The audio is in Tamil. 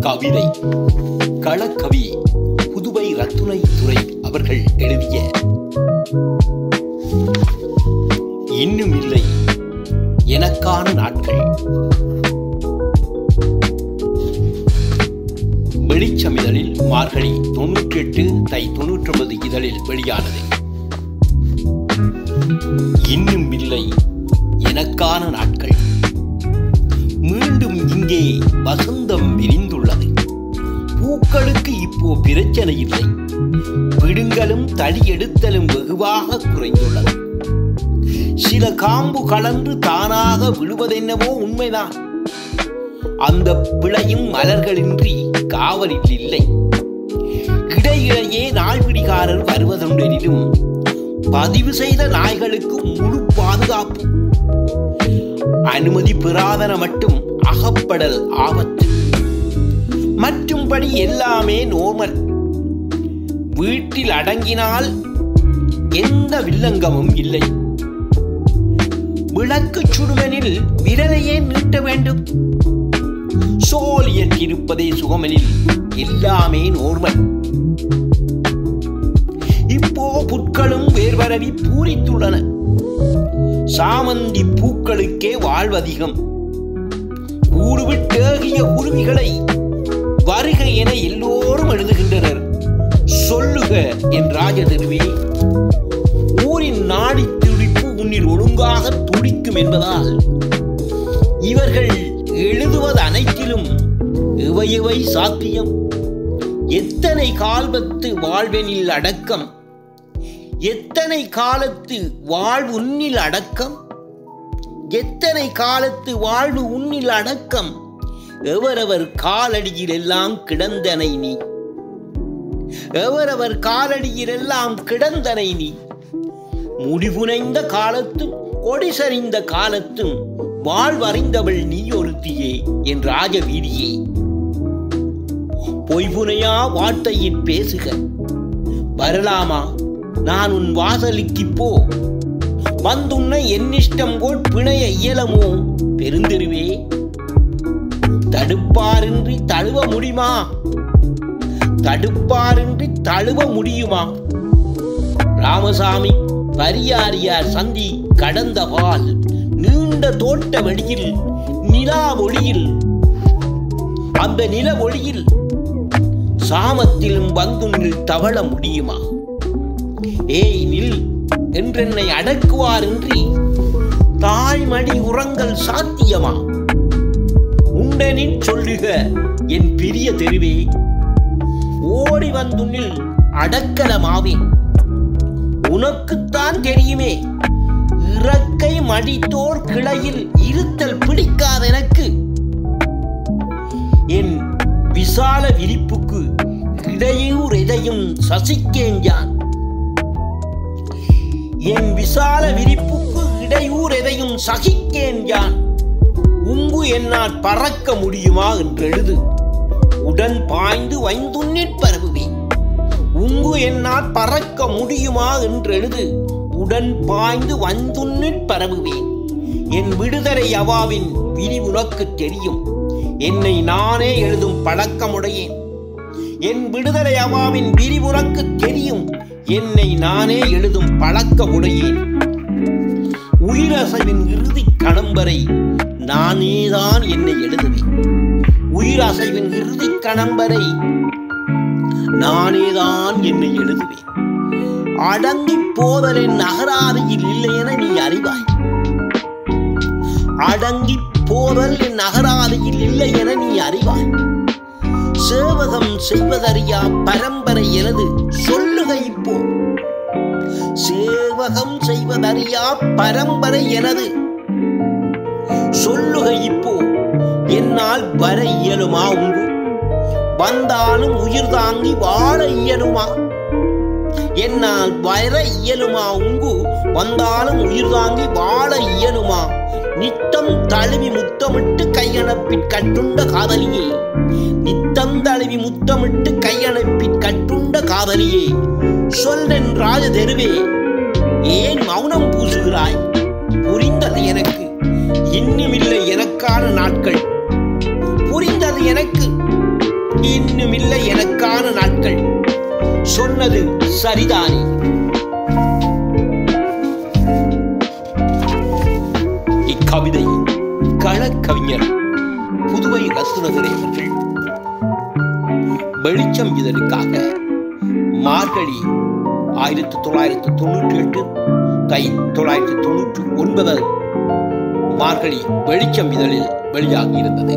கவிதை களக்கவி புதுவை ரத்துணை துரை அவர்கள் எழுதிய இன்னும் இல்லை எனக்கான நாட்கள். வெளிச்சமிதழில் மார்கழி 98 தை 99 இதழில் வெளியானது. இன்னும் இல்லை எனக்கான நாட்கள். மீண்டும் இங்கே வசந்தம் விரிந்துள்ளது. பூக்களுக்கு இப்போ பிரச்சனை இல்லை. பிடுங்கலும் தடி எடுத்தலும் வெகுவாக குறைந்துள்ளது. சில காம்பு கலந்து தானாக விழுவதென்னவோ உண்மைதான். அந்த பிழையும் மலர்களின்றி காவலில் இல்லை. இடையிடையே நாய்பிடிகாரர் வருவதொன்றிலும் பதிவு செய்த நாய்களுக்கு முழு பாதுகாப்பு. அனுமதி பெறாதன மட்டும் அகப்படல் ஆபத்து. மற்றும்படி எல்லாமே நோர்மல். வீட்டில் அடங்கினால் எந்த வில்லங்கமும் இல்லை. விளக்கு சுடுமெனில் விரலையே நீட்ட வேண்டும். சோலியற்று இருப்பதே சுகமெனில் எல்லாமே நோர்மல். இப்போ புற்களும் வேர்வரவி பூரித்துள்ளன. சாமந்தி பூக்களுக்கே வாழ்வதிகம். கூடுவிட்டேகிய குருவிகளை வருக என எல்லோரும் எழுதுகின்றனர். சொல்லுக என் ராஜதெருவே. ஊரின் நாடி துடிப்பு உன்னில் ஒழுங்காக துடிக்கும் என்பதால் இவர்கள் எழுதுவது அனைத்திலும் இவை சாத்தியம். எத்தனை கால்பத்து வாழ்வெனில் அடக்கம். எத்தனை காலத்து வாழ்வு உன்னில் அடக்கம். எத்தனை காலத்து வாழ்வு உன்னில் அடக்கம். எவரவர் காலடியில் எல்லாம் கிடந்தனை நீ. எவரவர் காலடியில் எல்லாம் கிடந்தனை நீ. முடிவுனைந்த காலத்தும் கொடி சரிந்த காலத்தும் வாழ்வறிந்தவள் நீ ஒருத்தியே என் ராஜவீதியே. பொய்புனையா வார்த்தையில் பேசுக. வரலாமா நான் உன் வாசலுக்கு போ. வந்துன்ன என்னிஷ்டம் போல் பிணைய இயலமோ பெருந்தெருவே. தடுப்பாரின்றி தழுவ முடியுமா? தடுப்பாரின்றி தழுவ முடியுமா? ராமசாமி பரியாரியார் சந்தி கடந்த பால் நீண்ட தோட்ட வெளியில் நிலா ஒளியில். அந்த நில ஒளியில் சாமத்திலும் வந்துன்னில் தவள முடியுமா? ஏய் நில் என்றென்னை அடக்குவாரின்றி தாய்மடி உரங்கள் சாத்தியமா? உண்டனின் சொல்லுக என் பிரிய தெருவே. ஓடி வந்துன்னில் அடக்கலமாவேன். உனக்குத்தான் தெரியுமே இறக்கை மடித்தோர் கிளையில் இருத்தல் பிடிக்காத எனக்கு. என் விசால விரிப்புக்கு இடையூர் எதையும் சசிக்கேன் யான். என் விசால விரிப்புக்கு இடையூர் எதையும் சகிக்கேன் யான். உங்கு என்னால் பறக்க முடியுமா என்றெழுது. உடன் பாய்ந்து வைந்துன்னிற் பரவுவேன். உங்கு என்னால் பறக்க முடியுமா என்றெழுது. உடன் பாய்ந்து வந்துன்னிற் பரவுவேன். என் விடுதலை அவாவின் விரி உனக்கு தெரியும். என்னை நானே எழுதும் பழக்கமுடையேன். என் விடுதலை அவாவின் விரி உனக்கு தெரியும். என்னை நானே எழுதும் பழக்கமுடையேன். உயிரசைவின் இறுதி கணம்பரை நானேதான் என்னை எழுதுவேன். உயிரசைவின் இறுதி கணம்பரை நானேதான் என்னை எழுதுவேன். அடங்கி போதலின் நகராதியில் இல்லை என நீ அறிவாய். அடங்கி போதல் என் நகராதியில் இல்லை என நீ அறிவாய். சேவகம் செய்வதறியா பரம்பரை எனது சொல்லுக இப்போ. சேவகம் செய்வதறியா பரம்பரை எனது சொல்லுக இப்போ. என்னால் வர இயலுமா உங்கு? வந்தாலும் உயிர் தாங்கி வாழ இயலுமா? என்னால் வர இயலுமா உங்கு? வந்தாலும் உயிர் தாங்கி வாழ இயலுமா? நித்தம் தழுவி முத்தமிட்டு கையணைப்பிற் கட்டுண்ட காதலியே. நித்தம் தழுவி முத்தமிட்டு கையணைப்பிற் கட்டுண்ட காதலியே. சொல்றென் ராஜதெருவே. ஏன் மௌனம் பூசுகிறாய்? புரிந்தது எனக்கு. இன்னுமில்லை எனக்கான நாட்கள். புரிந்தது எனக்கு. இன்னும் இல்லை எனக்கான நாட்கள். சொன்னது சரிதானே? இக்கவிதை களக்கவிஞர் புதுவை ரத்னதுரை அவர்கள் வெளிச்சம் இதழுக்காக மார்கழி 1998 1999 மார்கழி வெளிச்சம் இதழில் வெளியாகி இருந்தது.